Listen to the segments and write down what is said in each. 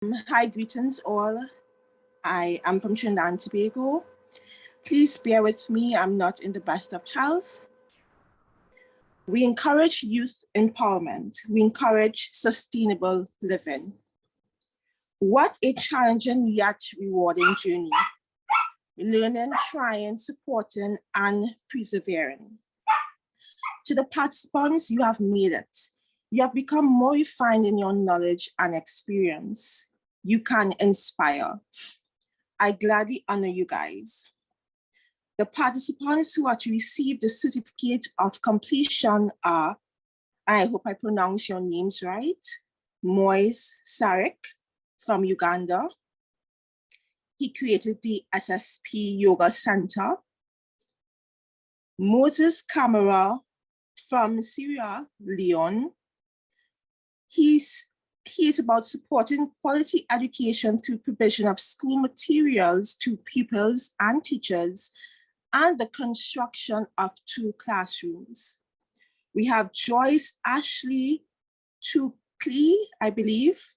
Hi, greetings all. I am from Trinidad and Tobago. Please bear with me, I'm not in the best of health. We encourage youth empowerment. We encourage sustainable living. What a challenging yet rewarding journey. Learning, trying, supporting, and persevering. To the participants, you have made it. You have become more refined in your knowledge and experience. You can inspire. I gladly honor you guys. The participants who are to receive the certificate of completion are, I hope I pronounce your names right, Moise Sarek from Uganda. He created the SSP Yoga Center. Moses Camara from Sierra Leone. He's about supporting quality education through provision of school materials to pupils and teachers and the construction of 2 classrooms. We have Joyce Ashley Tukli, I believe,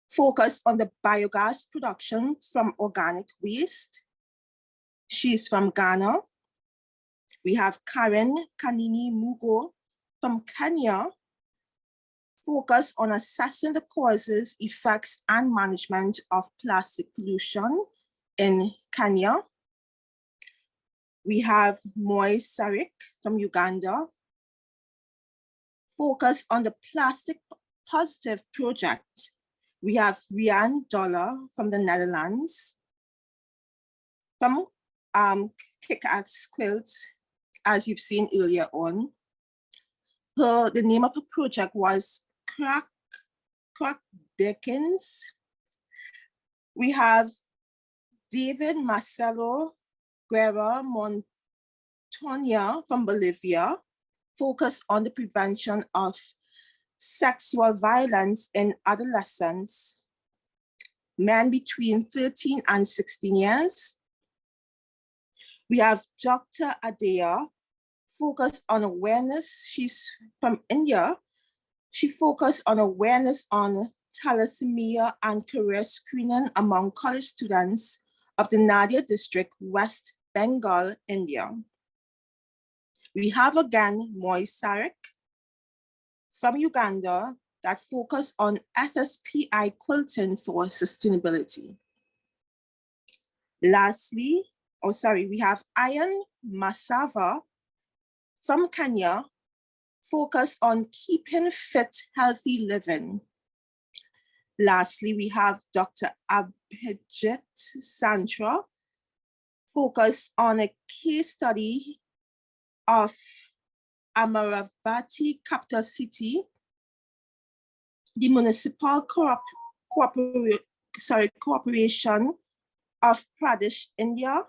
focused on the biogas production from organic waste. She's from Ghana. We have Karen Kanini Mugo from Kenya, focused on assessing the causes, effects, and management of plastic pollution in Kenya. We have Moise Sarek from Uganda, focused on the Plastic Positive Project. We have Rian Dollar from the Netherlands, from Kick-Ass Quilts, as you've seen earlier on. The name of the project was Crack Dickens. We have David Marcelo Guerra Montoya from Bolivia, focused on the prevention of sexual violence in adolescents, men between 13 and 16 years. We have Dr. Adea, focused on awareness. She's from India. She focused on awareness on thalassemia and career screening among college students of the Nadia district, West Bengal, India. We have again Moise Sarek from Uganda that focus on SSPI quilting for sustainability. Lastly, we have Ian Masava from Kenya, focus on keeping fit, healthy living. Lastly, we have Dr. Abhijit Santra, focus on a case study of Amaravati capital city, the municipal corporation of Pradesh, India.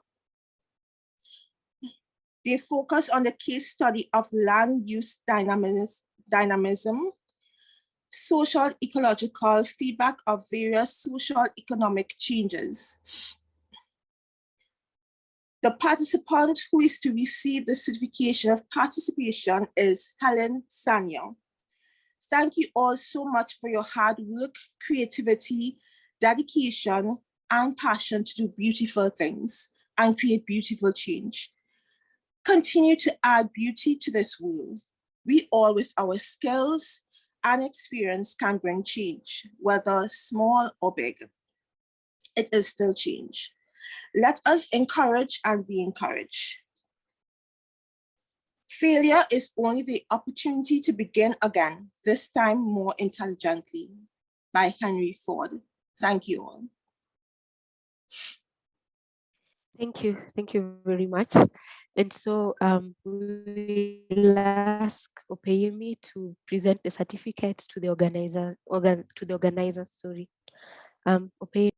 They focus on the case study of land use dynamism, social ecological feedback of various social economic changes. The participant who is to receive the certification of participation is Helen Sanya. Thank you all so much for your hard work, creativity, dedication, and passion to do beautiful things and create beautiful change. Continue to add beauty to this world. We all, with our skills and experience, can bring change, whether small or big. It is still change. Let us encourage and be encouraged. Failure is only the opportunity to begin again, this time more intelligently, by Henry Ford. Thank you all. Thank you very much. And so we'll ask Opeyemi to present the certificate to the organizers. Sorry, Opeyemi.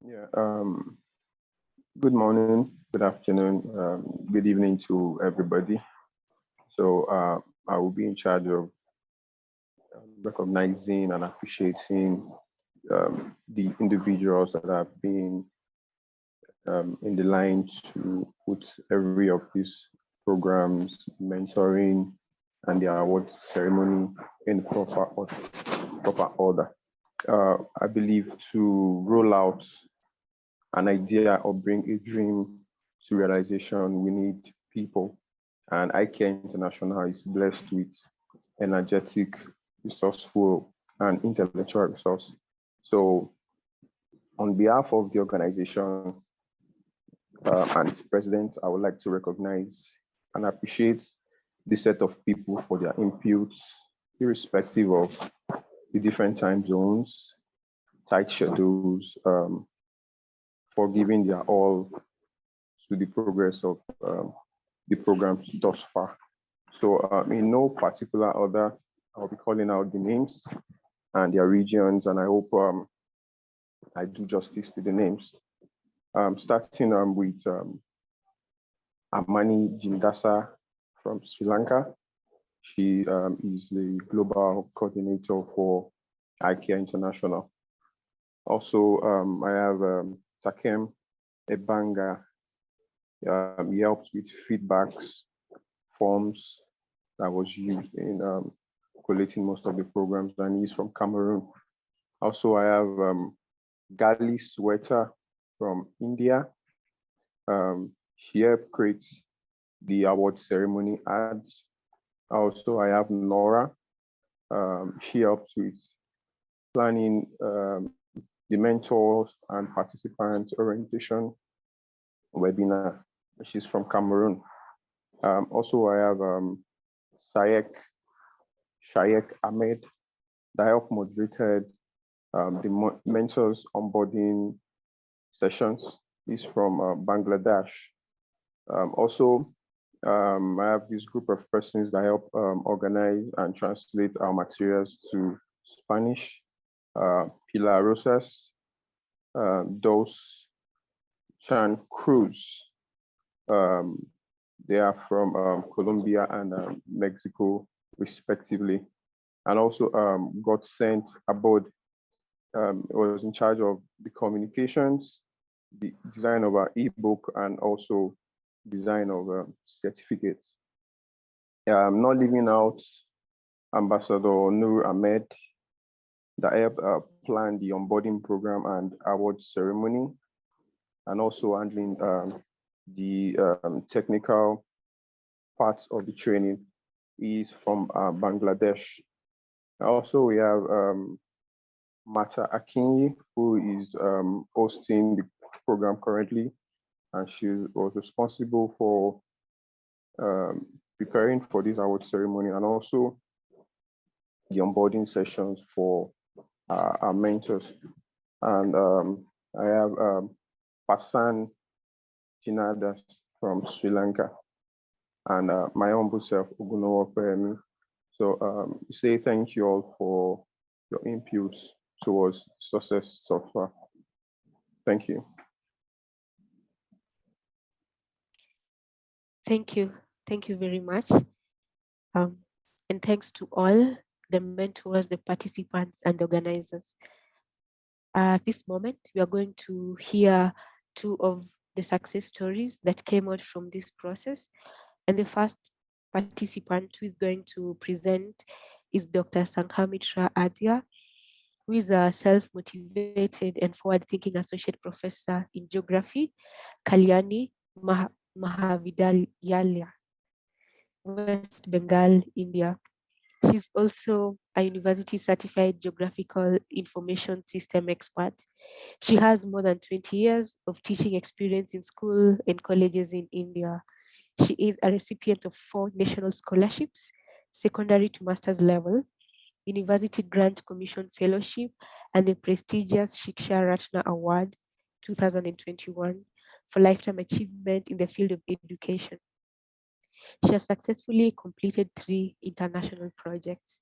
Yeah. Good morning, good afternoon, good evening to everybody. So I will be in charge of recognizing and appreciating the individuals that have been in the line to put every of these programs, mentoring, and the award ceremony in proper order. I believe to roll out an idea or bring a dream to realization, we need people. And Icare International is blessed with energetic, resourceful, and intellectual resource. So on behalf of the organization and its president, I would like to recognize and appreciate the set of people for their inputs, irrespective of the different time zones, tight schedules, for giving their all to the progress of the program thus far. So in no particular order, I'll be calling out the names and their regions, and I hope I do justice to the names. Starting with Amani Jindasa from Sri Lanka. She is the global coordinator for Icare International. Also, I have Takem Ebanga. He helped with feedbacks, forms that was used in collating most of the programs, and he's from Cameroon. Also, I have Gali Sweater from India. She helped create the award ceremony ads. Also, I have Nora. She helped with planning the mentors and participant orientation webinar. She's from Cameroon. Also, I have Shayek Ahmed that helped moderated the mentors onboarding sessions. He's from Bangladesh. Also, I have this group of persons that help organize and translate our materials to Spanish. Pilar Rosas, Dos Chan Cruz. They are from Colombia and Mexico, respectively. And also got sent aboard, was in charge of the communications, the design of our ebook, and also design of certificates. I'm not leaving out Ambassador Nur Ahmed that helped plan the onboarding program and award ceremony, and also handling the technical parts of the training. He's from Bangladesh. Also, we have Mata Akinyi, who is hosting the program currently, and she was responsible for preparing for this award ceremony and also the onboarding sessions for our mentors. And I have Pasan Chinadas from Sri Lanka, and my humble self, Ugunowo Peremi. So say thank you all for your inputs towards success so far. Thank you. Thank you. Thank you very much. And thanks to all the mentors, the participants, and the organizers. At this moment, we are going to hear two of the success stories that came out from this process. And the first participant who is going to present is Dr. Sanghamitra Adya, who is a self-motivated and forward-thinking associate professor in geography, Kalyani Mahavidyalaya, West Bengal, India. She's also a university certified geographical information system expert. She has more than 20 years of teaching experience in school and colleges in India. She is a recipient of 4 national scholarships, secondary to master's level, University Grant Commission Fellowship, and the prestigious Shiksha Ratna Award 2021 for lifetime achievement in the field of education. She has successfully completed 3 international projects.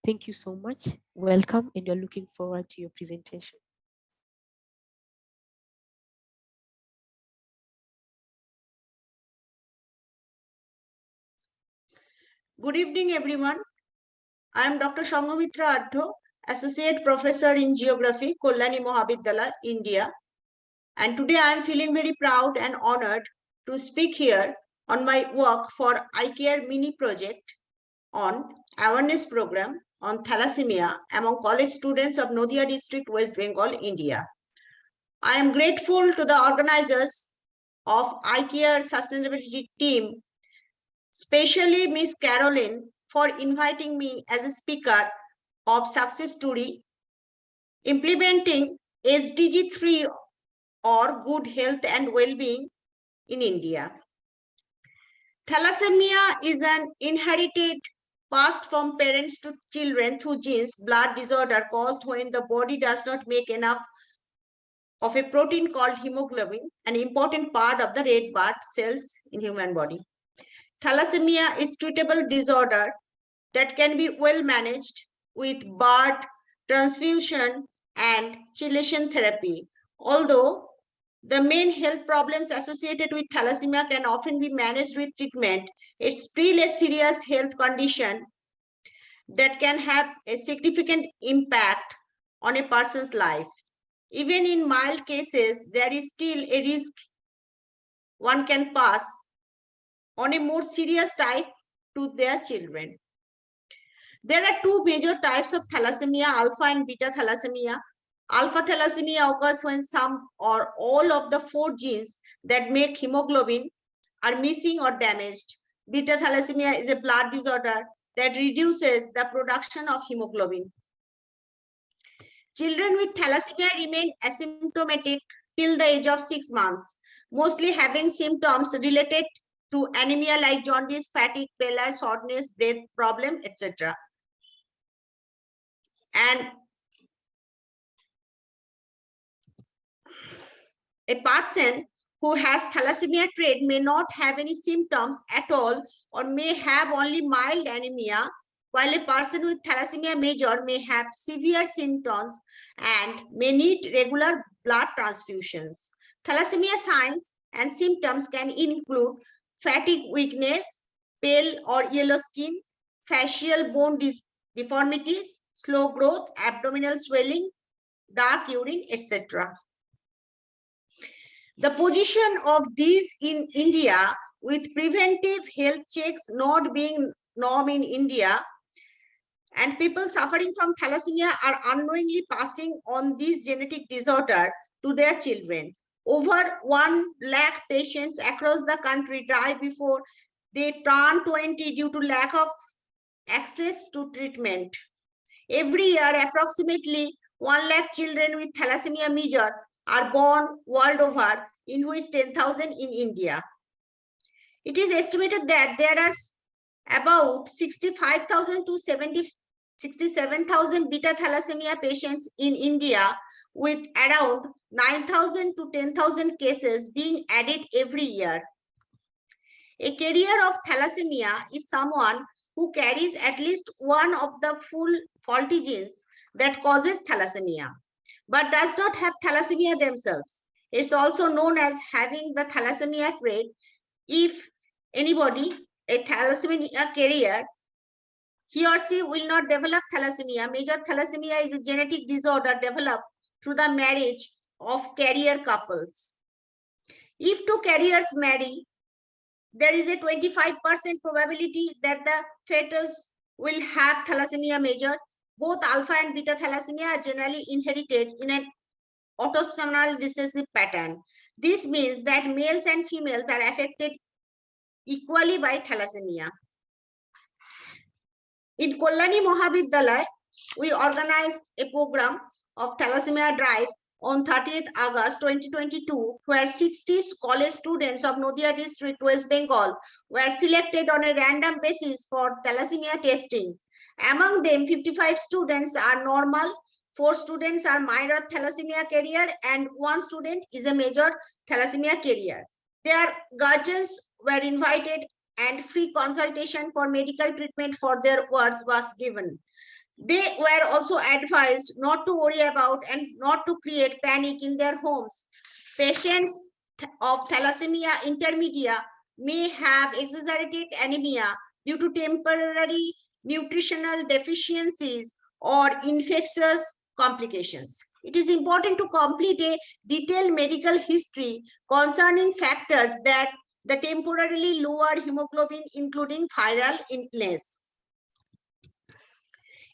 Thank you so much. Welcome, and we're looking forward to your presentation. Good evening, everyone. I am Dr. Sanghamitra Adya, Associate Professor in Geography, Kalyani Mahavidyalaya, India. And today I am feeling very proud and honored to speak here on my work for Icare mini project on awareness program on thalassemia among college students of Nadia district, West Bengal, India. I am grateful to the organizers of Icare sustainability team, especially Miss Caroline, for inviting me as a speaker of success story implementing SDG 3 or good health and well-being in India. Thalassemia is an inherited passed from parents to children through genes blood disorder caused when the body does not make enough of a protein called hemoglobin, an important part of the red blood cells in human body. Thalassemia is treatable disorder that can be well managed with blood transfusion and chelation therapy. Although the main health problems associated with thalassemia can often be managed with treatment, it's still a serious health condition that can have a significant impact on a person's life. Even in mild cases, there is still a risk one can pass on a more serious type to their children. There are two major types of thalassemia, alpha and beta thalassemia. Alpha thalassemia occurs when some or all of the 4 genes that make hemoglobin are missing or damaged. Beta thalassemia is a blood disorder that reduces the production of hemoglobin. Children with thalassemia remain asymptomatic till the age of 6 months, mostly having symptoms related to anemia like jaundice, fatigue, pallor, shortness, breath problem, etc. And a person who has thalassemia trait may not have any symptoms at all or may have only mild anemia, while a person with thalassemia major may have severe symptoms and may need regular blood transfusions. Thalassemia signs and symptoms can include fatigue, weakness, pale or yellow skin, facial bone deformities, slow growth, abdominal swelling, dark urine, etc. The position of these in India, with preventive health checks not being norm in India, and people suffering from thalassemia are unknowingly passing on this genetic disorder to their children. Over 1 lakh patients across the country die before they turn 20 due to lack of access to treatment. Every year, approximately 1 lakh children with thalassemia major are born world over, in which 10,000 in India. It is estimated that there are about 65,000 to 67,000 beta thalassemia patients in India, with around 9,000 to 10,000 cases being added every year. A carrier of thalassemia is someone who carries at least one of the full faulty genes that causes thalassemia, but does not have thalassemia themselves. It's also known as having the thalassemia trait. If anybody, a thalassemia carrier, he or she will not develop thalassemia. Major thalassemia is a genetic disorder developed through the marriage of carrier couples. If 2 carriers marry, there is a 25% probability that the fetus will have thalassemia major. Both alpha and beta thalassemia are generally inherited in an autosomal recessive pattern. This means that males and females are affected equally by thalassemia. In Kollani Mohabidalaya, we organized a program of thalassemia drive on 30th August 2022, where 60 college students of Nadia district, West Bengal, were selected on a random basis for thalassemia testing. Among them, 55 students are normal, 4 students are minor thalassemia carrier, and 1 student is a major thalassemia carrier. Their guardians were invited and free consultation for medical treatment for their wards was given. They were also advised not to worry about and not to create panic in their homes. Patients of thalassemia intermedia may have exaggerated anemia due to temporary nutritional deficiencies or infectious complications. It is important to complete a detailed medical history concerning factors that the temporarily lower hemoglobin, including viral illness.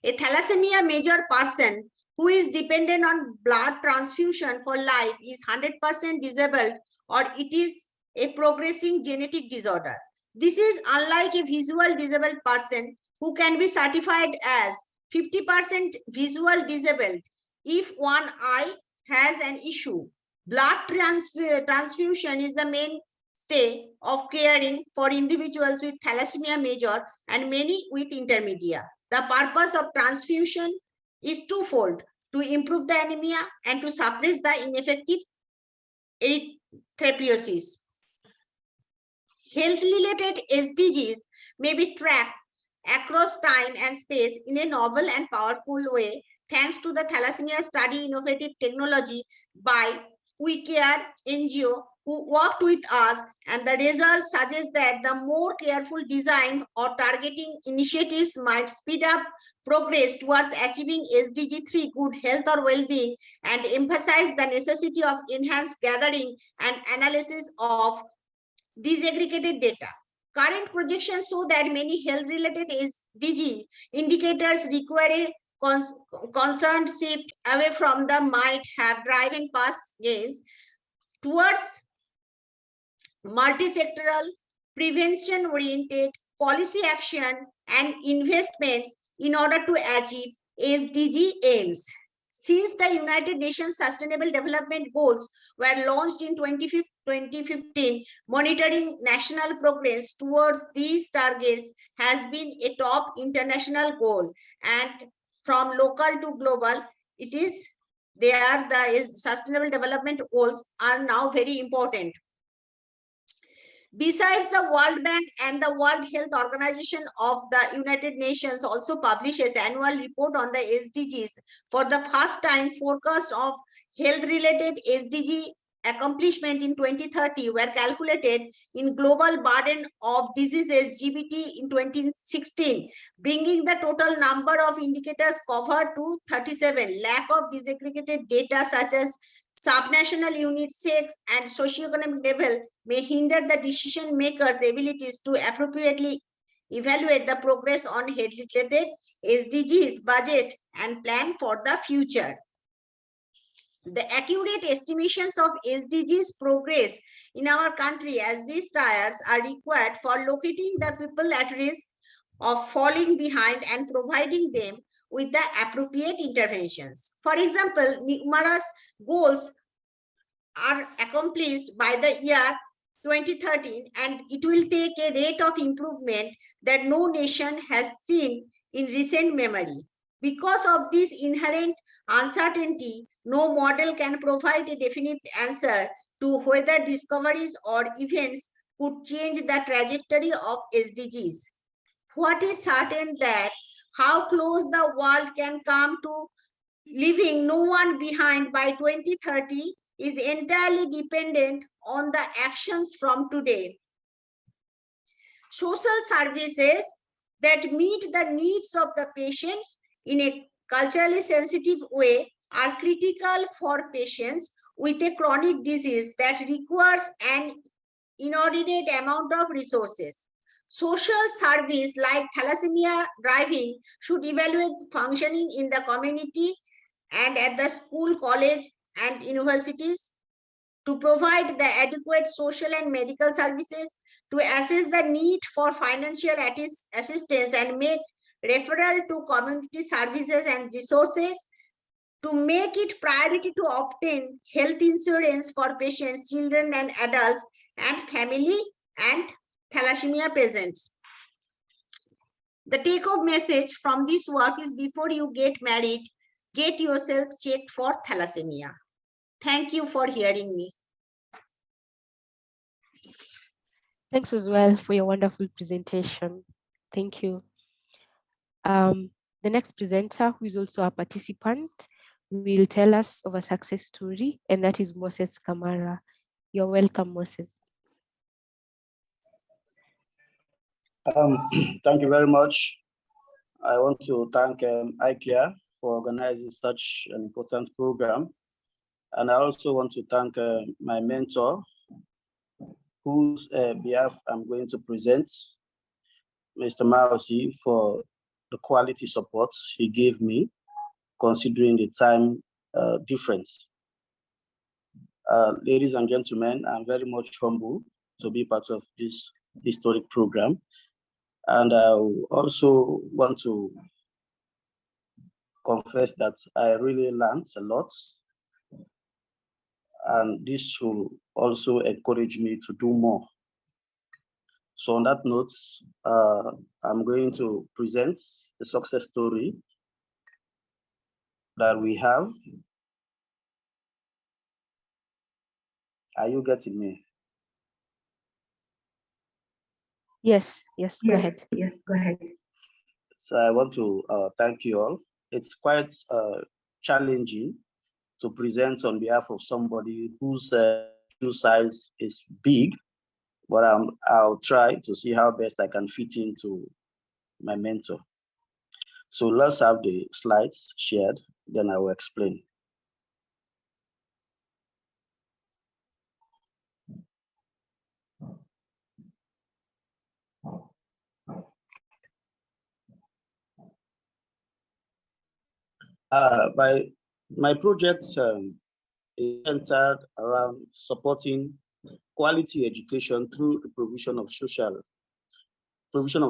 A thalassemia major person who is dependent on blood transfusion for life is 100% disabled, or it is a progressing genetic disorder. This is unlike a visual disabled person who can be certified as 50% visual disabled if one eye has an issue. Blood transfusion is the mainstay of caring for individuals with thalassemia major and many with intermedia. The purpose of transfusion is twofold: to improve the anemia and to suppress the ineffective erythropoiesis. Health-related SDGs may be tracked across time and space in a novel and powerful way, thanks to the Thalassemia Study Innovative Technology by Icare NGO, who worked with us, and the results suggest that the more careful design or targeting initiatives might speed up progress towards achieving SDG 3, good health or well-being, and emphasize the necessity of enhanced gathering and analysis of disaggregated data. Current projections show that many health-related SDG indicators require a concerned shift away from the might have driven past gains towards multi-sectoral, prevention-oriented policy action and investments in order to achieve SDG aims. Since the United Nations Sustainable Development Goals were launched in 2015, monitoring national progress towards these targets has been a top international goal, and from local to global, the Sustainable Development Goals are now very important. Besides, the World Bank and the World Health Organization of the United Nations also publishes annual report on the SDGs. For the first time, forecasts of health-related SDG accomplishment in 2030 were calculated in Global Burden of Diseases GBT in 2016, bringing the total number of indicators covered to 37. Lack of disaggregated data such as subnational unit, sex, and socioeconomic level may hinder the decision makers' abilities to appropriately evaluate the progress on health-related SDGs, budget, and plan for the future. The accurate estimations of SDGs progress in our country, as these tiers are required for locating the people at risk of falling behind and providing them with the appropriate interventions. For example, numerous goals are accomplished by the year 2013, and it will take a rate of improvement that no nation has seen in recent memory. Because of this inherent uncertainty, no model can provide a definite answer to whether discoveries or events could change the trajectory of SDGs. What is certain that how close the world can come to leaving no one behind by 2030 is entirely dependent on the actions from today. Social services that meet the needs of the patients in a culturally sensitive way are critical for patients with a chronic disease that requires an inordinate amount of resources. Social service like thalassemia driving should evaluate functioning in the community and at the school, college, and universities to provide the adequate social and medical services, to assess the need for financial assistance and make referral to community services and resources, to make it priority to obtain health insurance for patients, children and adults, and family and thalassemia patients. The take-home message from this work is, before you get married, get yourself checked for thalassemia. Thank you for hearing me. Thanks as well for your wonderful presentation. Thank you. The next presenter, who is also a participant, will tell us of a success story, and that is Moses Kamara. You're welcome, Moses. Thank you very much. I want to thank Icare for organizing such an important program. And I also want to thank my mentor, whose behalf I'm going to present, Mr. Mausi, for the quality support he gave me, considering the time difference. Ladies and gentlemen, I'm very much humbled to be part of this historic program. And I also want to confess that I really learned a lot. And this should also encourage me to do more. So on that note, I'm going to present the success story that we have. Are you getting me? Yes, go ahead. Yes, go ahead. So I want to thank you all. It's quite challenging to present on behalf of somebody whose shoe size is big, but I'll try to see how best I can fit into my mentor. So let's have the slides shared, then I will explain. My project is centered around supporting quality education through the provision of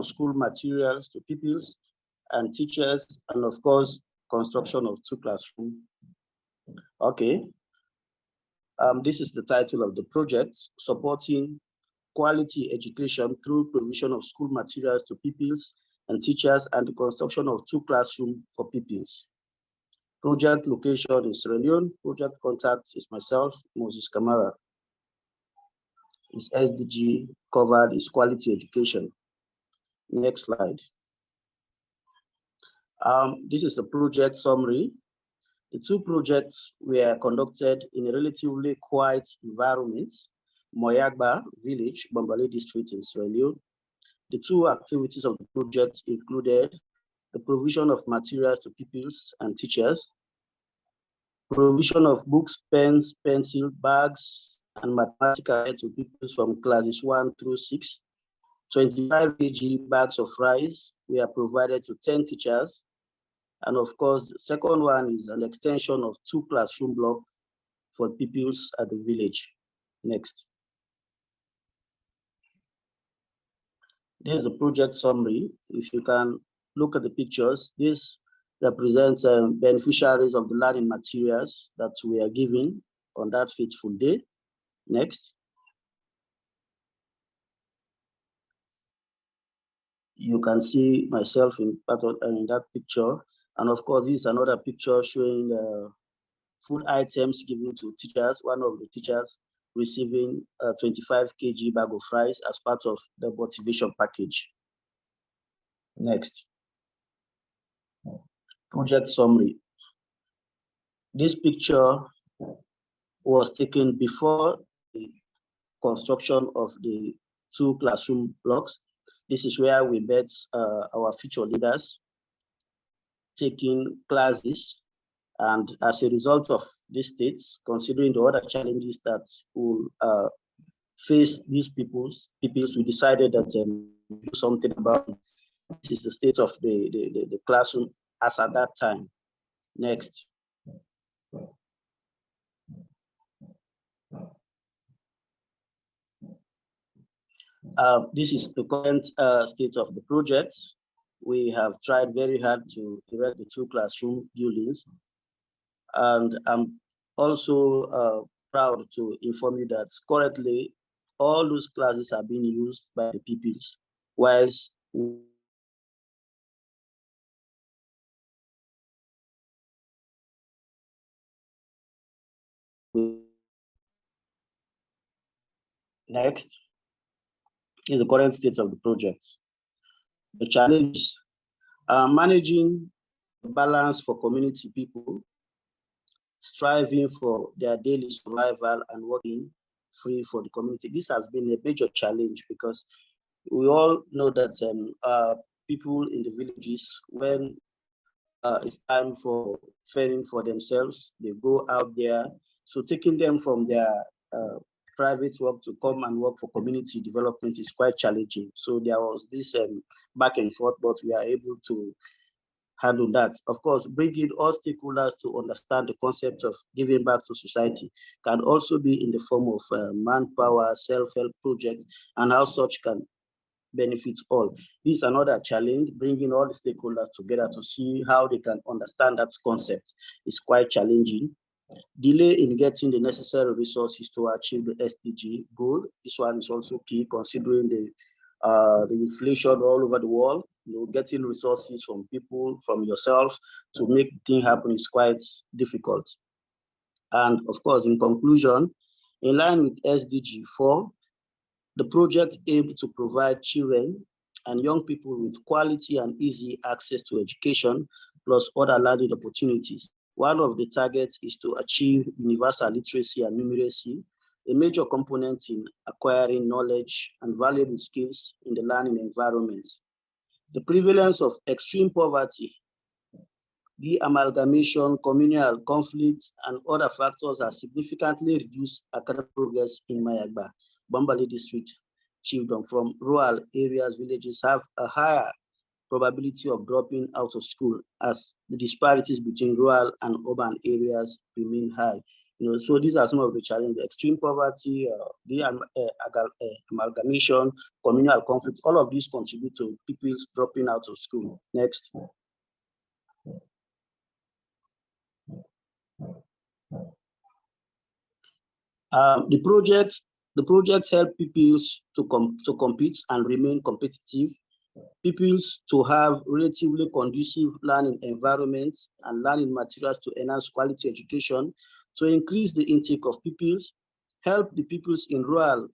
school materials to pupils and teachers, and of course, construction of 2 classrooms. Okay. This is the title of the project, supporting quality education through provision of school materials to pupils and teachers and the construction of 2 classrooms for pupils. Project location is Sierra Leone. Project contact is myself, Moses Kamara. His SDG covered is quality education. Next slide. This is the project summary. The 2 projects were conducted in a relatively quiet environment, Moyagba village, Bambale district in Sierra Leone. The 2 activities of the project included the provision of materials to pupils and teachers, provision of books, pens, pencil, bags, and mathematical aids to pupils from classes 1 through 6. 25 kg bags of rice were provided to 10 teachers. And of course, the second one is an extension of 2 classroom blocks for pupils at the village. Next. There's a project summary. If you can look at the pictures, this represents beneficiaries of the learning materials that we are giving on that fateful day. Next. You can see myself in that picture. And of course, this is another picture showing food items given to teachers. One of the teachers receiving a 25 kg bag of rice as part of the motivation package. Next. Project summary. This picture was taken before the construction of the 2 classroom blocks. This is where we met our future leaders taking classes. And as a result of these states, considering the other challenges that will face these peoples, we decided that do something about it. This is the state of the classroom as at that time. Next. This is the current state of the project. We have tried very hard to erect the 2 classroom buildings. And I'm also proud to inform you that currently all those classes are being used by the pupils, whilst next is the current state of the project. The challenge managing the balance for community people, striving for their daily survival and working free for the community. This has been a major challenge because we all know that people in the villages, when it's time for fending for themselves, they go out there. So taking them from their private work to come and work for community development is quite challenging. So there was this back and forth, but we are able to handle that. Of course, bringing all stakeholders to understand the concept of giving back to society can also be in the form of manpower, self-help projects, and how such can benefit all. This is another challenge, bringing all the stakeholders together to see how they can understand that concept is quite challenging. Delay in getting the necessary resources to achieve the SDG goal. This one is also key, considering the inflation all over the world. Getting resources from people, from yourself, to make things happen is quite difficult. And of course, in conclusion, in line with SDG 4, the project aims to provide children and young people with quality and easy access to education, plus other learning opportunities. One of the targets is to achieve universal literacy and numeracy, a major component in acquiring knowledge and valuable skills in the learning environment. The prevalence of extreme poverty, the amalgamation, communal conflicts, and other factors have significantly reduced academic progress in Mayagba, Bambali district, children from rural areas, villages have a higher probability of dropping out of school as the disparities between rural and urban areas remain high. So these are some of the challenges: extreme poverty, the amalgamation, communal conflict. All of these contribute to people dropping out of school. Next. The project help pupils to compete and remain competitive, pupils to have relatively conducive learning environments and learning materials to enhance quality education, to increase the intake of pupils, help the pupils in rural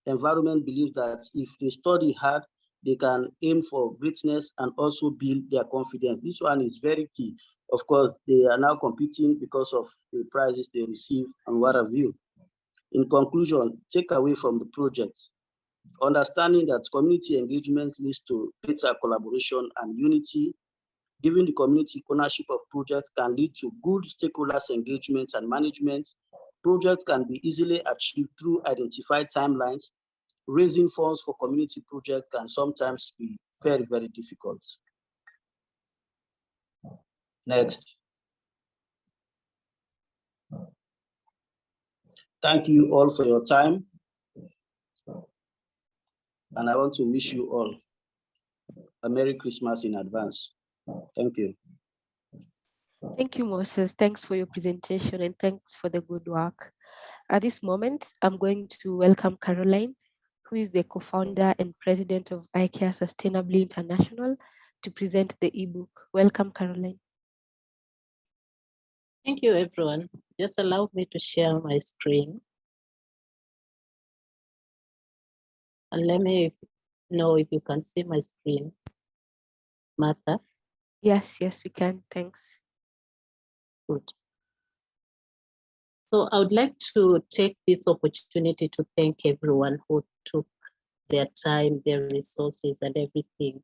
environment believe that if they study hard, they can aim for greatness and also build their confidence. This one is very key. Of course, they are now competing because of the prizes they receive and what have you. In conclusion, take away from the project, understanding that community engagement leads to greater collaboration and unity. Giving the community ownership of projects can lead to good stakeholders engagement and management. Projects can be easily achieved through identified timelines. Raising funds for community projects can sometimes be very, very difficult. Next. Thank you all for your time. And I want to wish you all a Merry Christmas in advance. Thank you. Thank you, Moses. Thanks for your presentation and thanks for the good work. At this moment, I'm going to welcome Caroline, who is the co-founder and president of Icare Sustainably International, to present the ebook. Welcome, Caroline. Thank you, everyone. Just allow me to share my screen. And let me know if you can see my screen. Martha? Yes, we can. Thanks. Good. So I would like to take this opportunity to thank everyone who took their time, their resources, and everything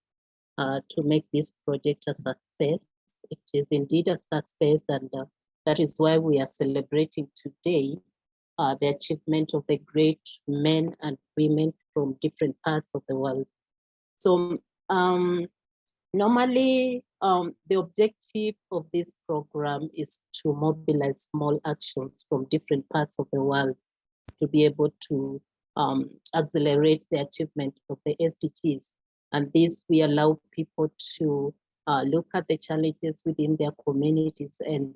to make this project a success. It is indeed a success, and that is why we are celebrating today the achievement of the great men and women from different parts of the world. So normally, the objective of this program is to mobilize small actions from different parts of the world to be able to accelerate the achievement of the SDGs. And this, we allow people to look at the challenges within their communities and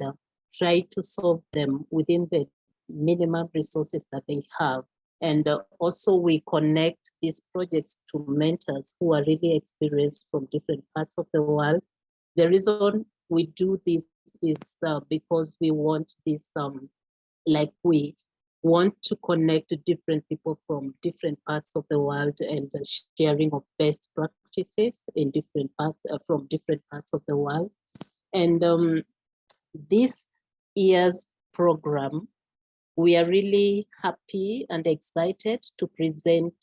try to solve them within the minimum resources that they have. And also we connect these projects to mentors who are really experienced from different parts of the world. The reason we do this is because we want this, we want to connect different people from different parts of the world and the sharing of best practices in different parts, from different parts of the world. And this year's program, we are really happy and excited to present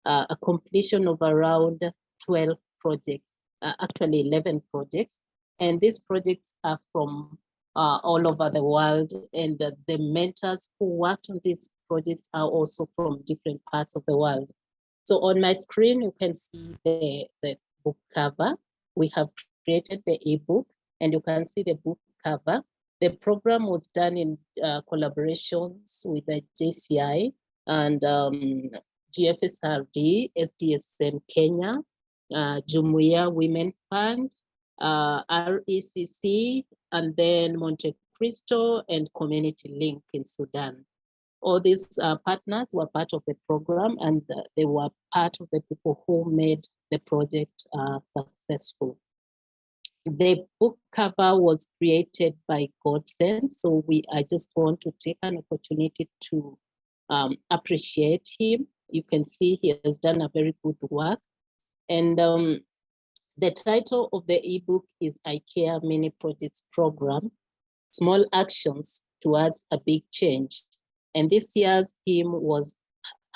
a completion of around 12 projects, actually 11 projects. And these projects are from all over the world. And the mentors who worked on these projects are also from different parts of the world. So on my screen, you can see the book cover. We have created the ebook, and you can see the book cover. The program was done in collaborations with the JCI and GFSRD, SDSM Kenya, Jumuiya Women Fund, RECC, and then Monte Cristo and Community Link in Sudan. All these partners were part of the program, and they were part of the people who made the project successful. The book cover was created by Godsend, so I just want to take an opportunity to appreciate him. You can see he has done a very good work. And the title of the ebook is Icare Mini Projects Program, Small Actions Towards a Big Change. And this year's theme was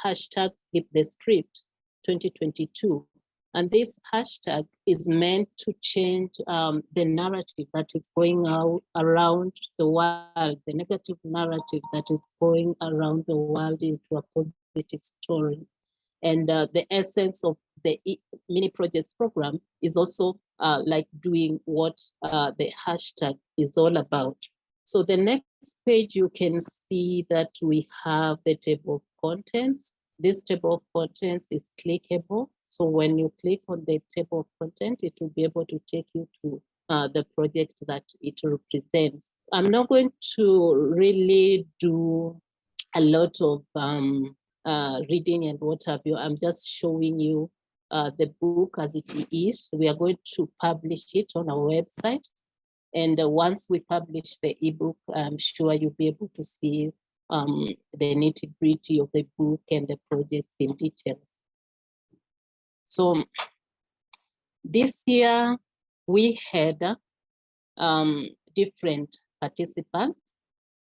hashtag Flip the Script 2022. And this hashtag is meant to change the narrative that is going out around the world, the negative narrative that is going around the world into a positive story. And the essence of the mini projects program is also like doing what the hashtag is all about. So the next page, you can see that we have the table of contents. This table of contents is clickable. So when you click on the table of content, it will be able to take you to the project that it represents. I'm not going to really do a lot of reading and what have you. I'm just showing you the book as it is. We are going to publish it on our website. And once we publish the ebook, I'm sure you'll be able to see the nitty-gritty of the book and the projects in detail. So this year we had different participants,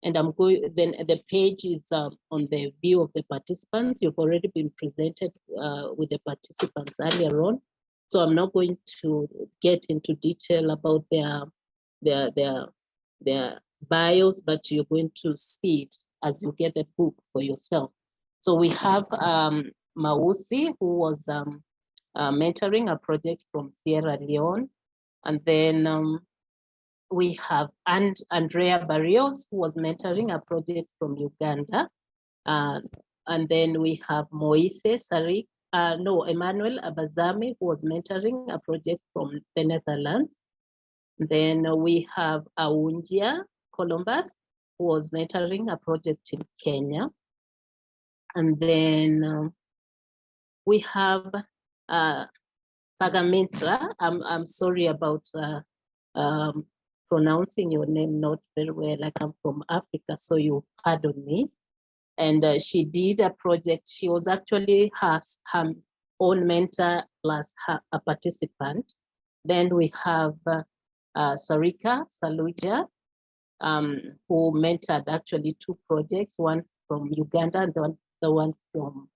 and I'm going, then the page is on the view of the participants. You've already been presented with the participants earlier on. So I'm not going to get into detail about their bios, but you're going to see it as you get the book for yourself. So we have Mausi, who was mentoring a project from Sierra Leone. And then we have Andrea Barrios, who was mentoring a project from Uganda. And then we have Moise Sarik, Emmanuel Abazami, who was mentoring a project from the Netherlands. Then we have Aunjia Columbus, who was mentoring a project in Kenya. And then we have Pagamitra. I'm sorry about pronouncing your name not very well. I come from Africa, so you pardon me. And she did a project. She was actually her own mentor plus a participant. Then we have Sarika Saluja, who mentored actually 2 projects, one from Uganda and the one from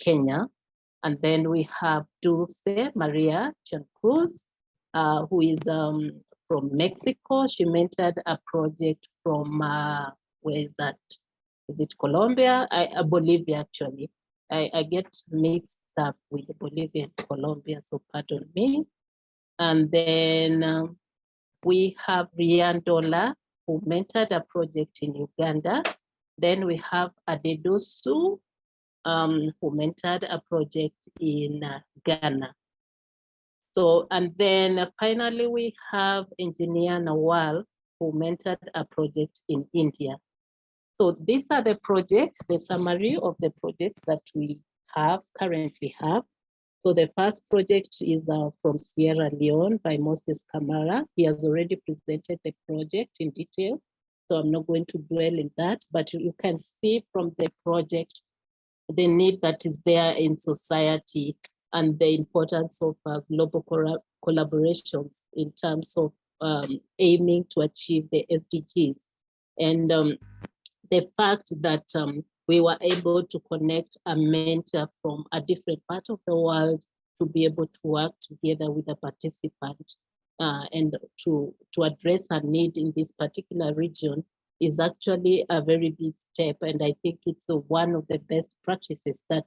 Kenya. And then we have Dulce Maria Chancruz, who is from Mexico. She mentored a project from, where is that? Is it Colombia? Bolivia, actually. I get mixed up with Bolivia and Colombia, so pardon me. And then we have Rian Dola, who mentored a project in Uganda. Then we have Adedosu, who mentored a project in Ghana. So, and then finally we have Engineer Nawal, who mentored a project in India. So these are the projects, the summary of the projects that we currently have. So the first project is from Sierra Leone by Moses Kamara. He has already presented the project in detail, so I'm not going to dwell in that, but you can see from the project the need that is there in society and the importance of global collaborations in terms of aiming to achieve the SDGs. And the fact that we were able to connect a mentor from a different part of the world to be able to work together with a participant and to address a need in this particular region is actually a very big step. And I think it's one of the best practices that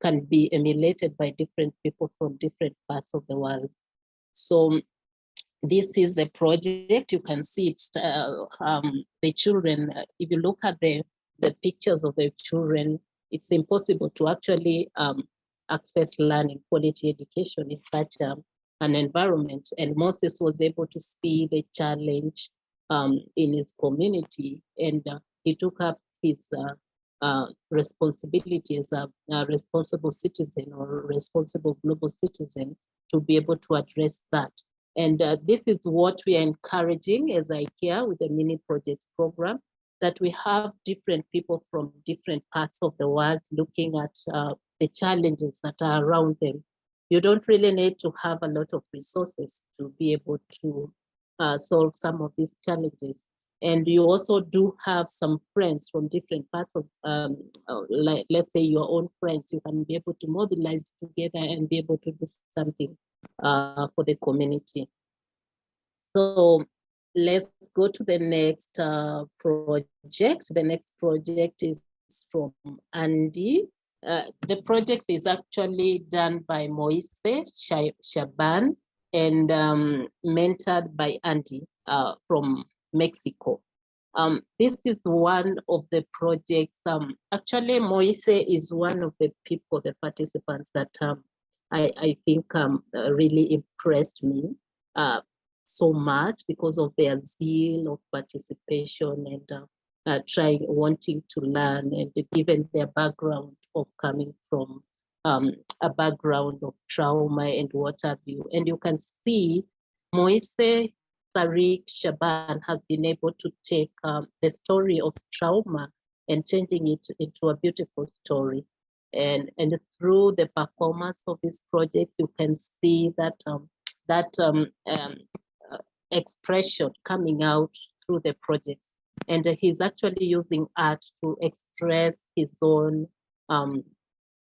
can be emulated by different people from different parts of the world. So this is the project. You can see it's the children. If you look at the pictures of the children, it's impossible to actually access learning, quality education in such an environment. And Moses was able to see the challenge in his community, and he took up his responsibility as a responsible citizen or responsible global citizen to be able to address that. And this is what we are encouraging as Icare with the mini projects program, that we have different people from different parts of the world looking at the challenges that are around them. You don't really need to have a lot of resources to be able to solve some of these challenges. And you also do have some friends from different parts of, like, let's say your own friends, you can be able to mobilize together and be able to do something for the community. So let's go to the next project. The next project is from Andy. The project is actually done by Moise Shaban and mentored by Andy from Mexico. This is one of the projects. Actually, Moise is one of the people, the participants that I think really impressed me so much because of their zeal of participation and wanting to learn, and given their background of coming from a background of trauma and what have you. And you can see Moise Tariq Shaban has been able to take the story of trauma and changing it into a beautiful story. And through the performance of this project, you can see that expression coming out through the project. And he's actually using art to express his own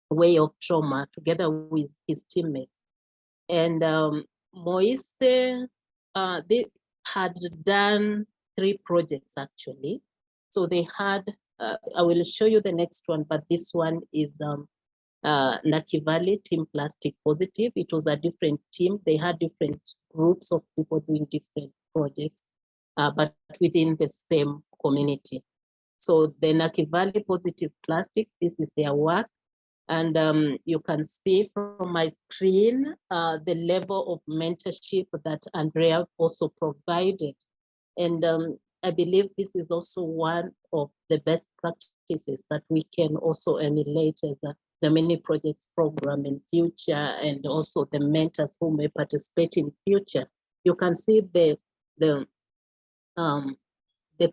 way of trauma together with his teammates. And Moise, they had done 3 projects actually. So they had, I will show you the next one, but this one is Naki Valley Team Plastic Positive. It was a different team. They had different groups of people doing different projects, but within the same community. So the Naki Valley Positive Plastic, this is their work. And you can see from my screen the level of mentorship that Andrea also provided. And I believe this is also one of the best practices that we can also emulate as the mini projects program in future, and also the mentors who may participate in future. You can see the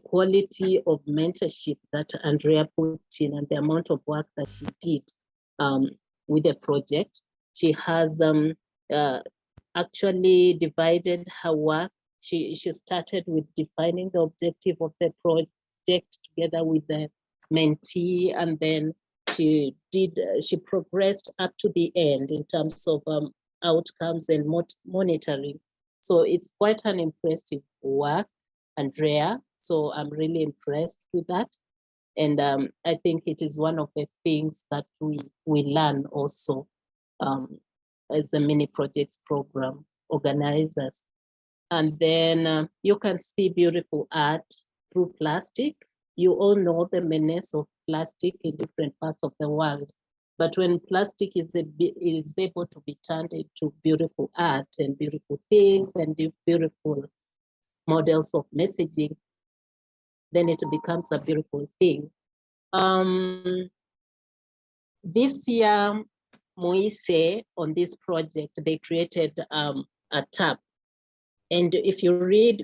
quality of mentorship that Andrea put in and the amount of work that she did with the project. She has actually divided her work. She started with defining the objective of the project together with the mentee, and then she progressed up to the end in terms of outcomes and monitoring. So it's quite an impressive work, Andrea. So I'm really impressed with that. And I think it is one of the things that we learn also as the mini projects program organizers. And then you can see beautiful art through plastic. You all know the menace of plastic in different parts of the world. But when plastic is able to be turned into beautiful art and beautiful things and beautiful models of messaging, then it becomes a beautiful thing. This year, Moise, on this project, they created a tab. And if you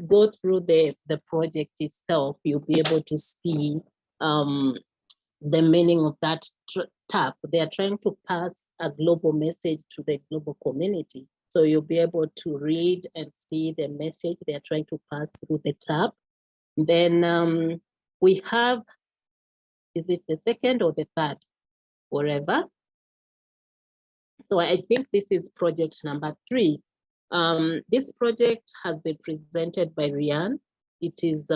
go through the project itself, you'll be able to see the meaning of that tab. They are trying to pass a global message to the global community. So you'll be able to read and see the message they are trying to pass through the tab. Then we have, is it the second or the third? Wherever. So I think this is project number 3. This project has been presented by Rian. It is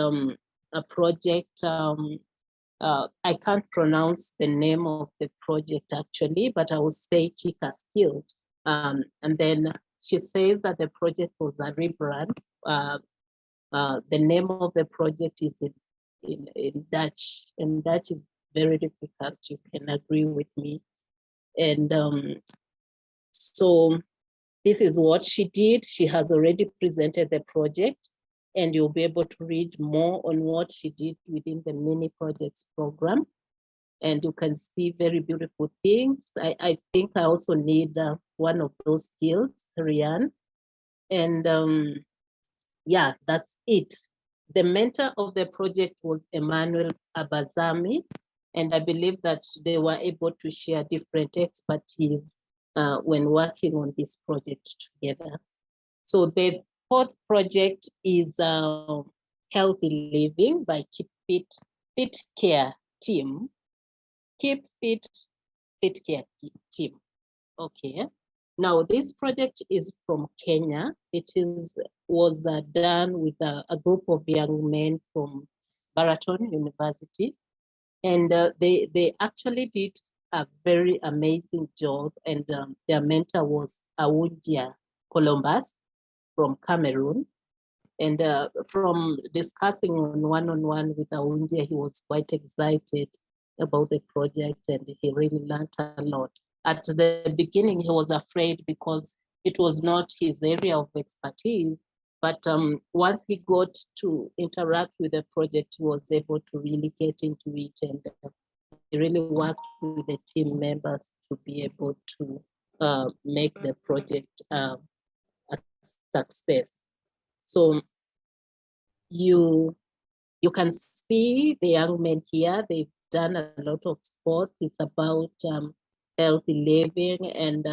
a project. I can't pronounce the name of the project actually, but I will say Kika Skilled. And then she says that the project was a rebrand. The name of the project is in Dutch, and Dutch is very difficult. You can agree with me. And so this is what she did. She has already presented the project, and you'll be able to read more on what she did within the mini projects program. And you can see very beautiful things. I think I also need one of those skills, Rian. And yeah, that's it. The mentor of the project was Emmanuel Abazami, and I believe that they were able to share different expertise when working on this project together. So the fourth project is Healthy Living by Keep Fit Care Team. Keep Fit Care Team. Okay. Now this project is from Kenya. It was done with a group of young men from Baraton University, and they actually did a very amazing job. And their mentor was Awunjia Columbus from Cameroon. And from discussing one-on-one with Awunjia, he was quite excited about the project, and he really learned a lot. At the beginning, he was afraid because it was not his area of expertise. But once he got to interact with the project, he was able to really get into it, and he really worked with the team members to be able to make the project a success. So you can see the young men here. They've done a lot of sports. It's about healthy living and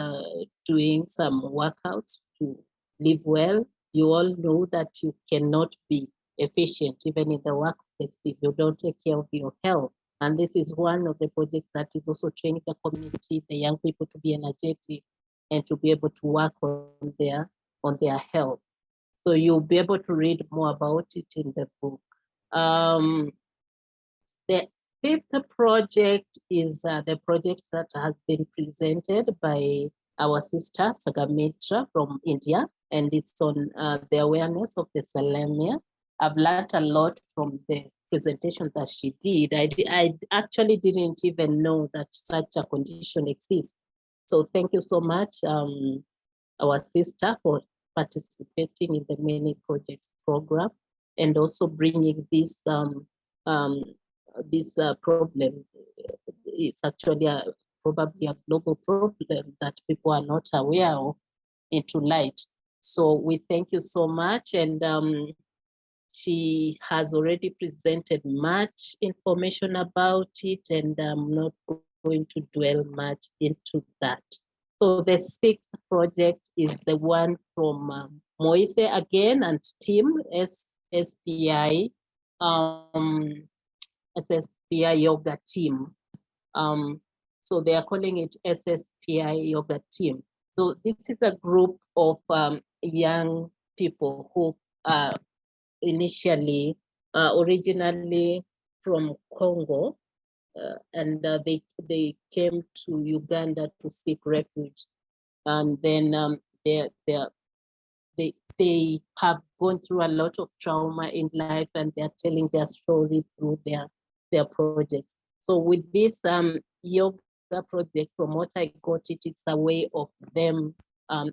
doing some workouts to live well. You all know that you cannot be efficient even in the workplace if you don't take care of your health. And this is one of the projects that is also training the community, the young people, to be energetic and to be able to work on their health. So you'll be able to read more about it in the book. The fifth project is the project that has been presented by our sister Sagamitra from India, and it's on the awareness of the thalassemia. I've learned a lot from the presentation that she did. I actually didn't even know that such a condition exists. So thank you so much, our sister, for participating in the many projects program and also bringing this problem. It's actually probably a global problem that people are not aware of into light. So we thank you so much. And she has already presented much information about it, and I'm not going to dwell much into that. So the sixth project is the one from Moise again and team SSPI, SSPI yoga team. So they are calling it SSPI yoga team. So this is a group of young people who are initially, originally from Congo, and they came to Uganda to seek refuge, and then they have gone through a lot of trauma in life, and they're telling their story through their projects. So with this yoga project, from what I got it's a way of them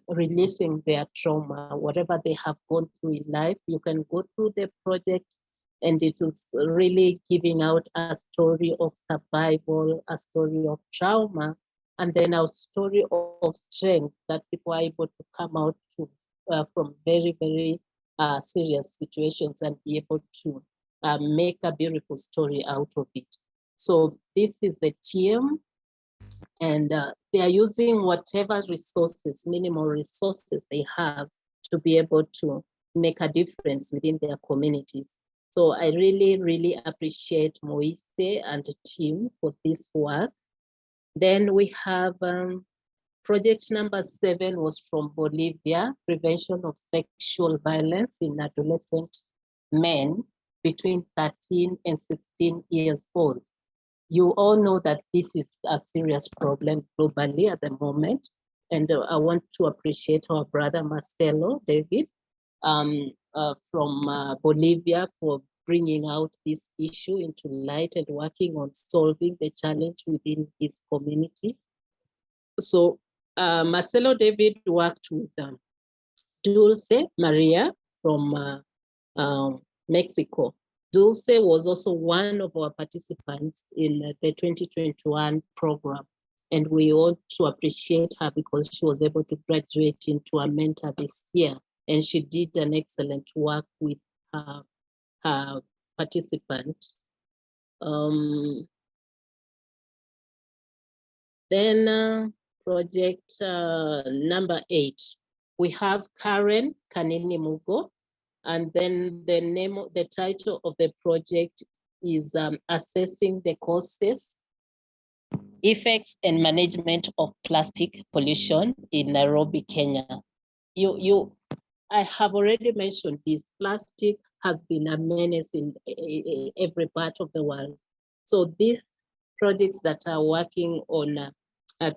releasing their trauma, whatever they have gone through in life. You can go through the project, and it is really giving out a story of survival, a story of trauma, and then a story of strength that people are able to come out to from very, very serious situations and be able to make a beautiful story out of it. So this is the team, and they are using whatever resources, minimal resources they have to be able to make a difference within their communities. So I really, really appreciate Moise and the team for this work. Then we have project number 7 was from Bolivia, prevention of sexual violence in adolescent men. between 13 and 16 years old. You all know that this is a serious problem globally at the moment. And I want to appreciate our brother Marcelo David from Bolivia for bringing out this issue into light and working on solving the challenge within his community. So Marcelo David worked with Dulce Maria from Mexico. Dulce was also one of our participants in the 2021 program. And we want to appreciate her because she was able to graduate into a mentor this year. And she did an excellent work with her participant. Then project number 8, we have Karen Kanini Mugo. And then the title of the project is Assessing the Causes, Effects and Management of Plastic Pollution in Nairobi, Kenya. I have already mentioned this. Plastic has been a menace in every part of the world. So these projects that are working on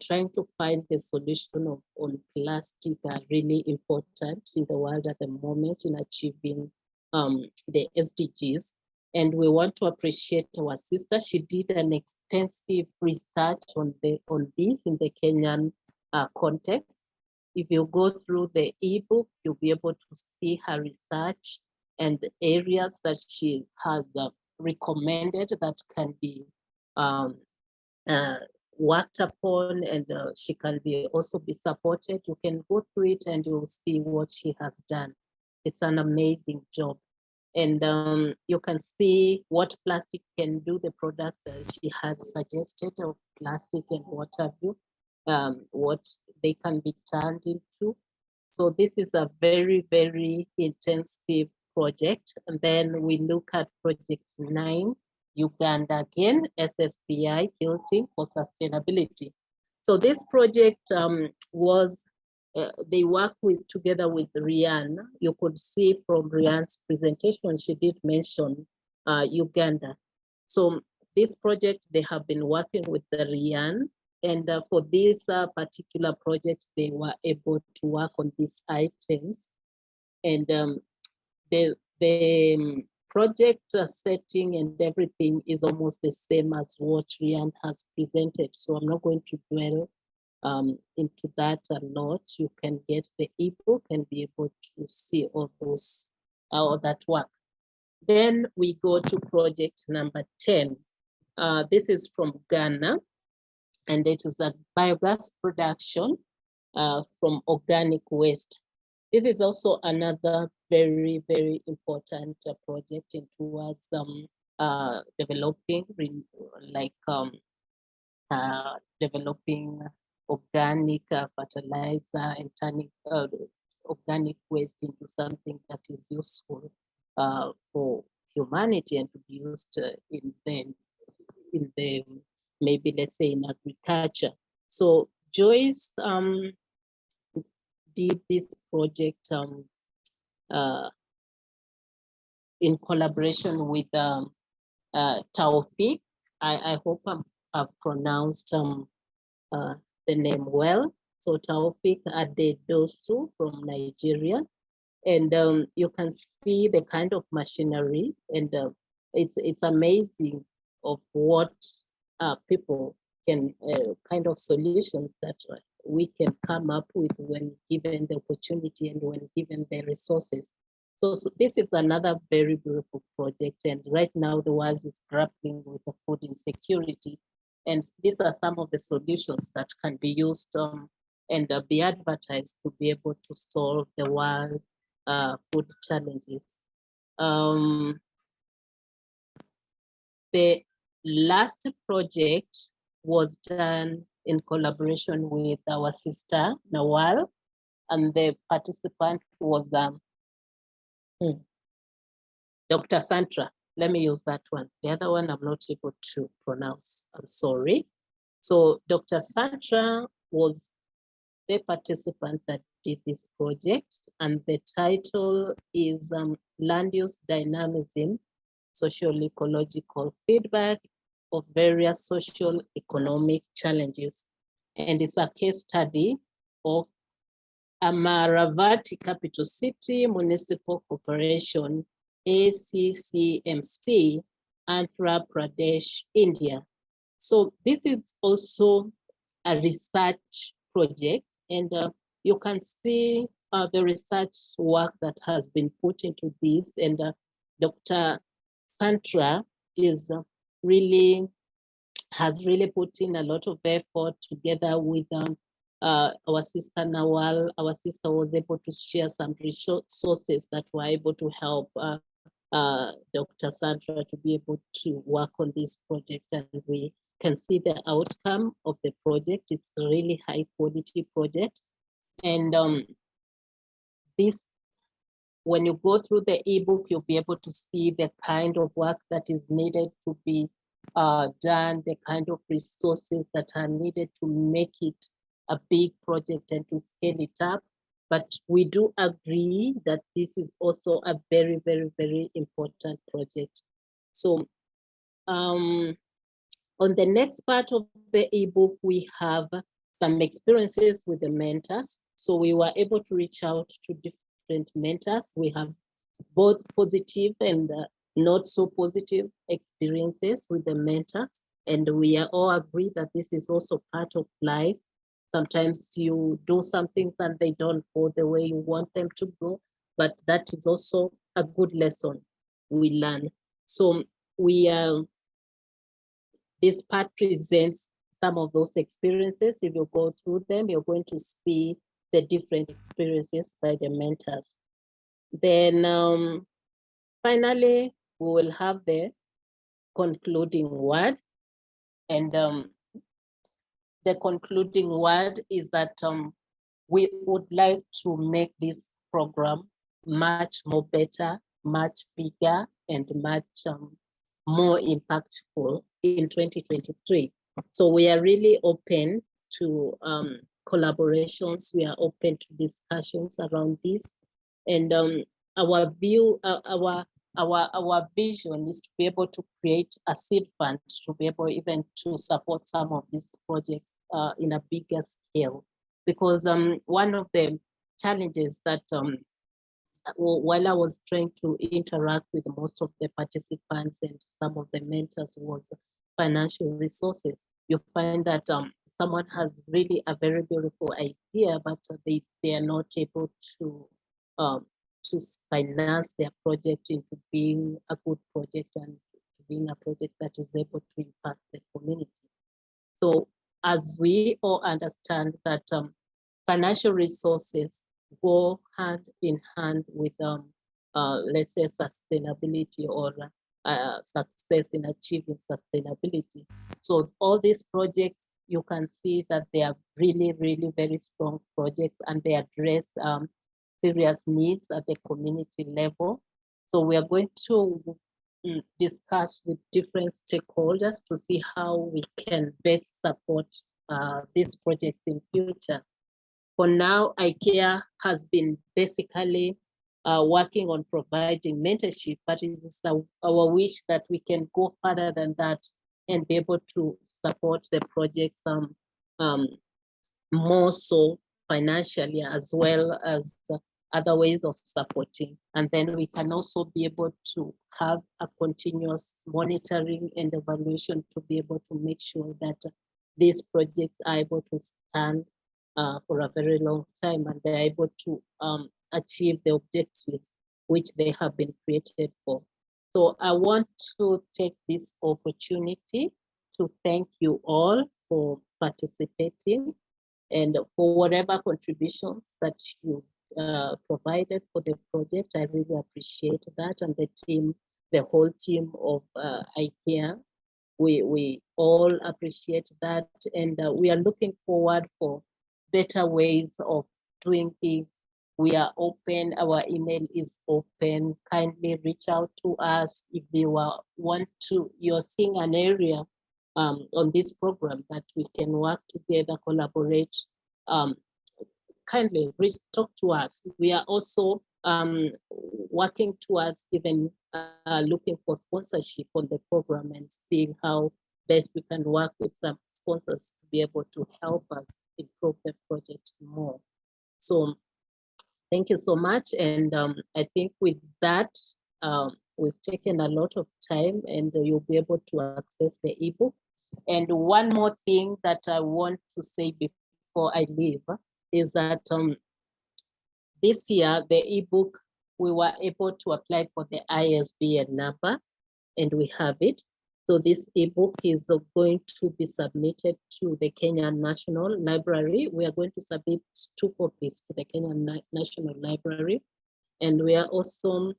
trying to find the solution on plastic are really important in the world at the moment in achieving the SDGs. And we want to appreciate our sister. She did an extensive research on this in the Kenyan context. If you go through the ebook, you'll be able to see her research and the areas that she has recommended that can be worked upon, and she can also be supported. You can go through it and you'll see what she has done. It's an amazing job. And you can see what plastic can do, the products that she has suggested of plastic and what have you, what they can be turned into. So this is a very, very intensive project. And then we look at project 9, Uganda again, SSPI, Tilting for Sustainability. So this project was, they work together with Rian. You could see from Rian's presentation, she did mention Uganda. So this project, they have been working with the Rian, and for this particular project, they were able to work on these items. And the project setting and everything is almost the same as what Rian has presented. So I'm not going to dwell into that a lot. You can get the ebook and be able to see all that work. Then we go to project number 10. This is from Ghana, and it is a biogas production from organic waste. This is also another very, very important project towards developing, developing organic fertilizer and turning organic waste into something that is useful for humanity and to be used in the maybe, let's say, in agriculture. So Joyce did this project in collaboration with Taufik. I hope I've pronounced the name well. So Taufik Adedosu from Nigeria. And you can see the kind of machinery, and it's amazing of what people can, kind of solutions that we can come up with when given the opportunity and when given the resources. So this is another very beautiful project. And right now the world is grappling with the food insecurity. And these are some of the solutions that can be used and be advertised to be able to solve the world food challenges. The last project was done in collaboration with our sister Nawal, and the participant was Dr. Santra. Let me use that one. The other one I'm not able to pronounce, I'm sorry. So Dr. Santra was the participant that did this project, and the title is Land Use Dynamism social ecological feedback of various social economic challenges. And it's a case study of Amaravati Capital City Municipal Corporation, ACCMC, Andhra Pradesh, India. So this is also a research project, and you can see the research work that has been put into this, and Dr. Santra is has really put in a lot of effort together with our sister Nawal. Our sister was able to share some resources that were able to help Dr. Sandra to be able to work on this project, and we can see the outcome of the project. It's a really high quality project, and this, when you go through the ebook, you'll be able to see the kind of work that is needed to be done, the kind of resources that are needed to make it a big project and to scale it up. But we do agree that this is also a very, very, very important project. So on the next part of the ebook, we have some experiences with the mentors. So we were able to reach out to different mentors. We have both positive and not so positive experiences with the mentors. And we are all agree that this is also part of life. Sometimes you do some things and they don't go the way you want them to go, but that is also a good lesson we learn. So this part presents some of those experiences. If you go through them, you're going to see the different experiences by the mentors. Then finally, we will have the concluding word. And the concluding word is that we would like to make this program much more better, much bigger, and much more impactful in 2023. So we are really open to collaborations. We are open to discussions around this. And our vision is to be able to create a seed fund to be able even to support some of these projects in a bigger scale. Because one of the challenges that while I was trying to interact with most of the participants and some of the mentors was financial resources. You find that someone has really a very beautiful idea, but they are not able to finance their project into being a good project and being a project that is able to impact the community. So as we all understand that financial resources go hand in hand with let's say sustainability or success in achieving sustainability. So all these projects, you can see that they are really, really very strong projects, and they address serious needs at the community level. So we are going to discuss with different stakeholders to see how we can best support these projects in future. For now, Icare has been basically working on providing mentorship, but it is our wish that we can go further than that and be able to support the projects more so financially, as well as other ways of supporting. And then we can also be able to have a continuous monitoring and evaluation to be able to make sure that these projects are able to stand for a very long time, and they're able to achieve the objectives which they have been created for. So I want to take this opportunity to thank you all for participating and for whatever contributions that you provided for the project. I really appreciate that, and the team, the whole team of Icare. We all appreciate that, and we are looking forward for better ways of doing things. We are open, our email is open. Kindly reach out to us if you you're seeing an area on this program that we can work together, collaborate. Kindly talk to us. We are also working towards even looking for sponsorship on the program and seeing how best we can work with some sponsors to be able to help us improve the project more. So thank you so much. And I think with that, we've taken a lot of time, and you'll be able to access the ebook. And one more thing that I want to say before I leave is that this year, the ebook, we were able to apply for the ISBN number, and we have it. So this ebook is going to be submitted to the Kenyan National Library. We are going to submit 2 copies to the Kenyan National Library. And we are also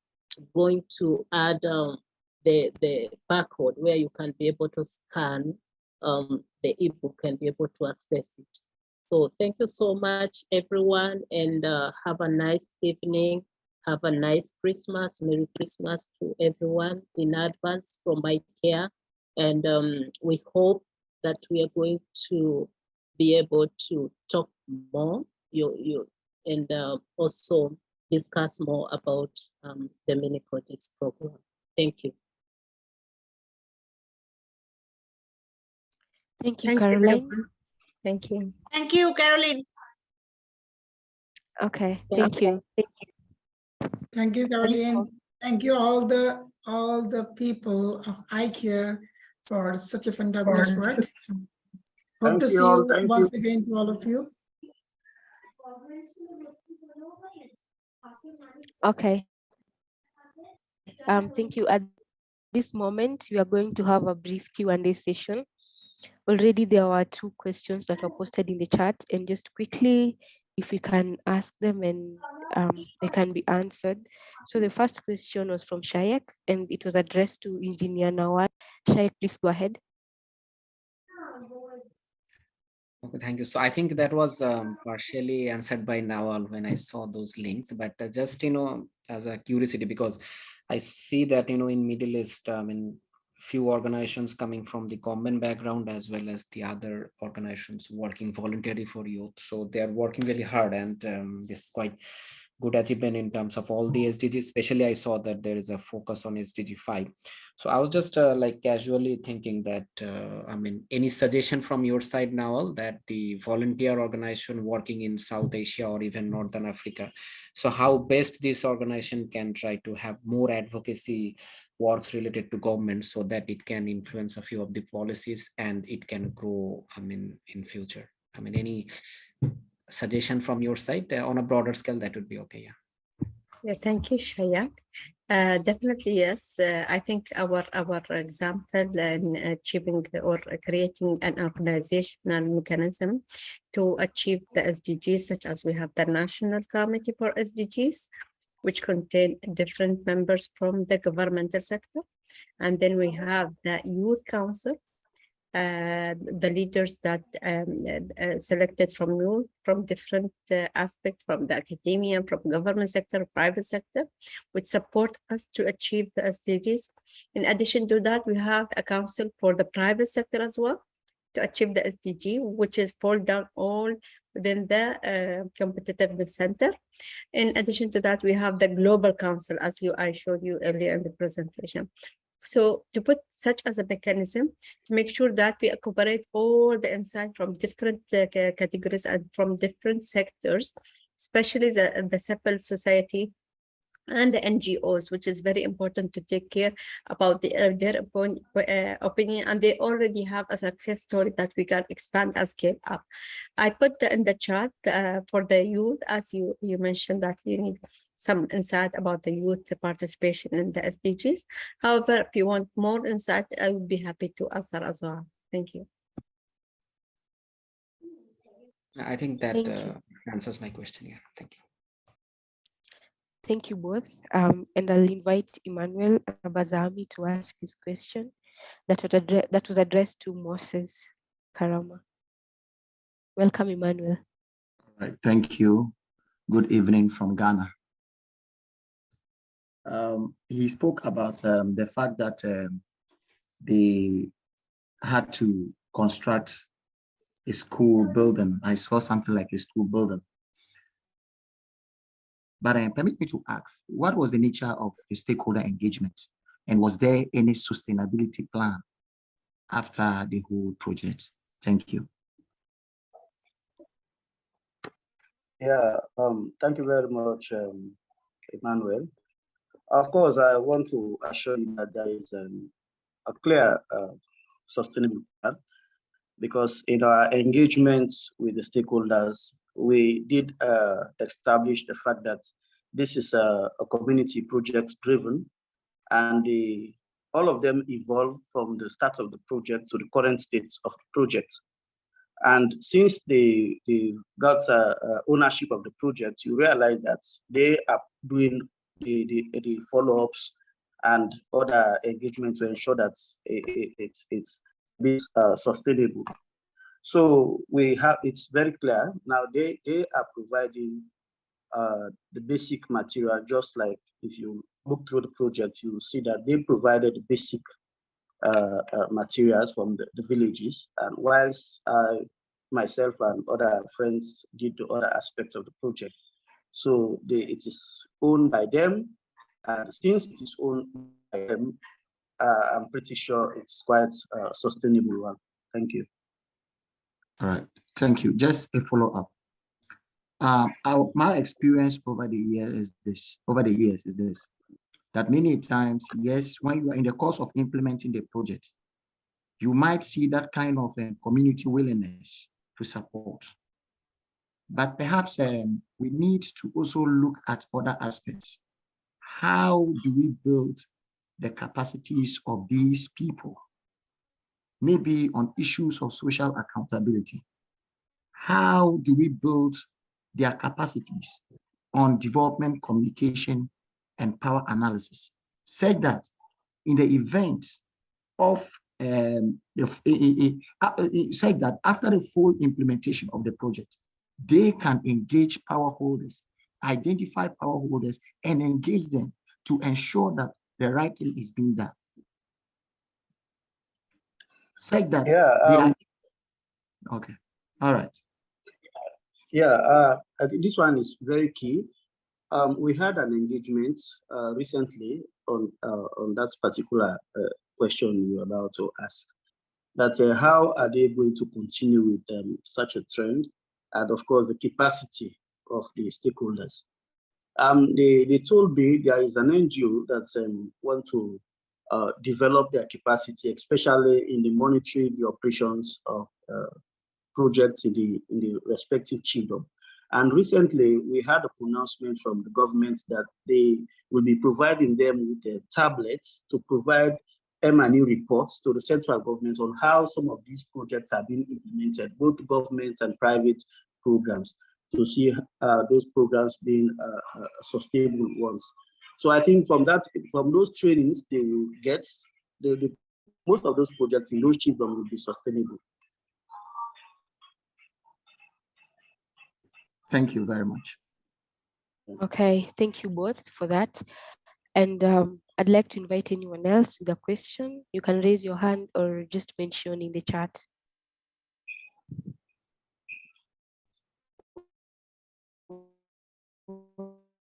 going to add the barcode where you can be able to scan the ebook and be able to access it. So thank you so much, everyone, and have a nice evening. Have a nice Christmas. Merry Christmas to everyone in advance from Icare. And we hope that we are going to be able to talk more and also discuss more about the mini projects program. Thank you. Thank you, Thanks, Caroline. everyone. Thank you. Thank you, Caroline. Okay, Thank thank you. Thank you, Caroline. Thank you all the people of Icare for such a fabulous work. Hope to see you once again to all of you. Okay. Thank you. At this moment, we are going to have a brief Q&A session. Already there were 2 questions that were posted in the chat, and just quickly, if we can ask them and they can be answered. So the first question was from Shayak, and it was addressed to Engineer Nawal. Shayak, please go ahead. Okay, thank you. So I think that was partially answered by Nawal when I saw those links, but just, as a curiosity, because I see that, in Middle East, few organizations coming from the government background as well as the other organizations working voluntarily for youth. So they are working really hard, and this is quite good achievement in terms of all the SDGs. Especially I saw that there is a focus on SDG 5. So I was just like casually thinking that, any suggestion from your side, Nawal, that the volunteer organization working in South Asia or even Northern Africa, so how best this organization can try to have more advocacy works related to government so that it can influence a few of the policies and it can grow, in future. Any suggestion from your side on a broader scale, that would be okay. Yeah, thank you, Shayak. Definitely, yes. I think our example in achieving or creating an organizational mechanism to achieve the SDGs, such as we have the National Committee for SDGs, which contain different members from the governmental sector. And then we have the Youth Council, the leaders that selected from youth, from different aspects, from the academia, from government sector, private sector, which support us to achieve the SDGs. In addition to that, we have a council for the private sector as well to achieve the SDG, which is fall down all within the competitiveness center. In addition to that, we have the global council, as I showed you earlier in the presentation. So to put such as a mechanism to make sure that we incorporate all the insight from different categories and from different sectors, especially the civil society and the NGOs, which is very important to take care about their opinion, and they already have a success story that we can expand and scale up. I put in the chat for the youth, as you mentioned that you need some insight about the youth participation in the SDGs. However, if you want more insight, I would be happy to answer as well. Thank you. I think that answers my question. Yeah, thank you. Thank you both. And I'll invite Emmanuel Abazami to ask his question that was addressed to Moses Karama. Welcome, Emmanuel. All right, thank you. Good evening from Ghana. He spoke about the fact that they had to construct a school building. I saw something like a school building. But permit me to ask, what was the nature of the stakeholder engagement? And was there any sustainability plan after the whole project? Thank you. Yeah, thank you very much, Emmanuel. Of course, I want to assure you that there is a clear sustainable plan, because in our engagement with the stakeholders, we did establish the fact that this is a community project driven, and all of them evolve from the start of the project to the current state of the project. And since they got ownership of the project, you realize that they are doing the follow-ups and other engagement to ensure that it's sustainable. So it's very clear now. They are providing the basic material. Just like if you look through the project, you see that they provided the basic materials from the villages, and whilst myself and other friends did the other aspects of the project. So it is owned by them, and since it is owned by them, I'm pretty sure it's quite a sustainable one. Thank you. All right, thank you. Just a follow-up. My experience over the years is this, that many times, yes, when you are in the course of implementing the project, you might see that kind of community willingness to support. But perhaps we need to also look at other aspects. How do we build the capacities of these people? Maybe on issues of social accountability. How do we build their capacities on development, communication, and power analysis, such that in the event of said that after the full implementation of the project, they can engage power holders, identify power holders, and engage them to ensure that the right thing is being done. Said that they are okay. All right. Yeah, I think this one is very key. We had an engagement recently on that particular question you were about to ask. That how are they going to continue with such a trend, and of course the capacity of the stakeholders. They told me there is an NGO that want to develop their capacity, especially in the monitoring the operations of projects in the respective chiefdom. And recently, we had a pronouncement from the government that they will be providing them with tablets to provide M&E reports to the central government on how some of these projects are being implemented, both government and private programs, to see those programs being sustainable ones. So I think from those trainings they will get, most of those projects in those chiefdoms will be sustainable. Thank you very much. Okay, thank you both for that. And I'd like to invite anyone else with a question. You can raise your hand or just mention in the chat.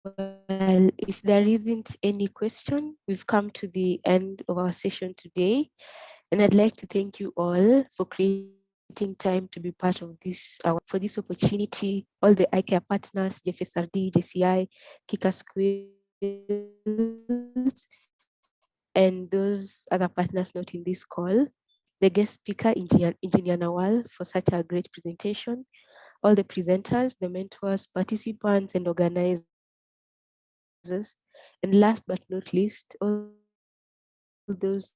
Well, if there isn't any question, we've come to the end of our session today. And I'd like to thank you all for creating time to be part of this, for this opportunity, all the Icare partners, JFSRD, JCI, Kika Schools, and those other partners not in this call, the guest speaker, Engineer Nawal, for such a great presentation, all the presenters, the mentors, participants, and organizers, and last but not least, all those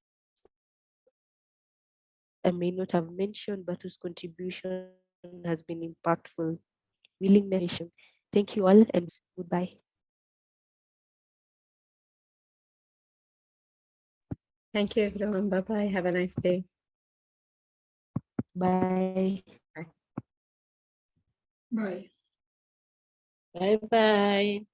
I may not have mentioned, but whose contribution has been impactful. Willingness. Thank you all, and goodbye. Thank you, everyone. Bye-bye. Have a nice day. Bye. Bye. Bye-bye.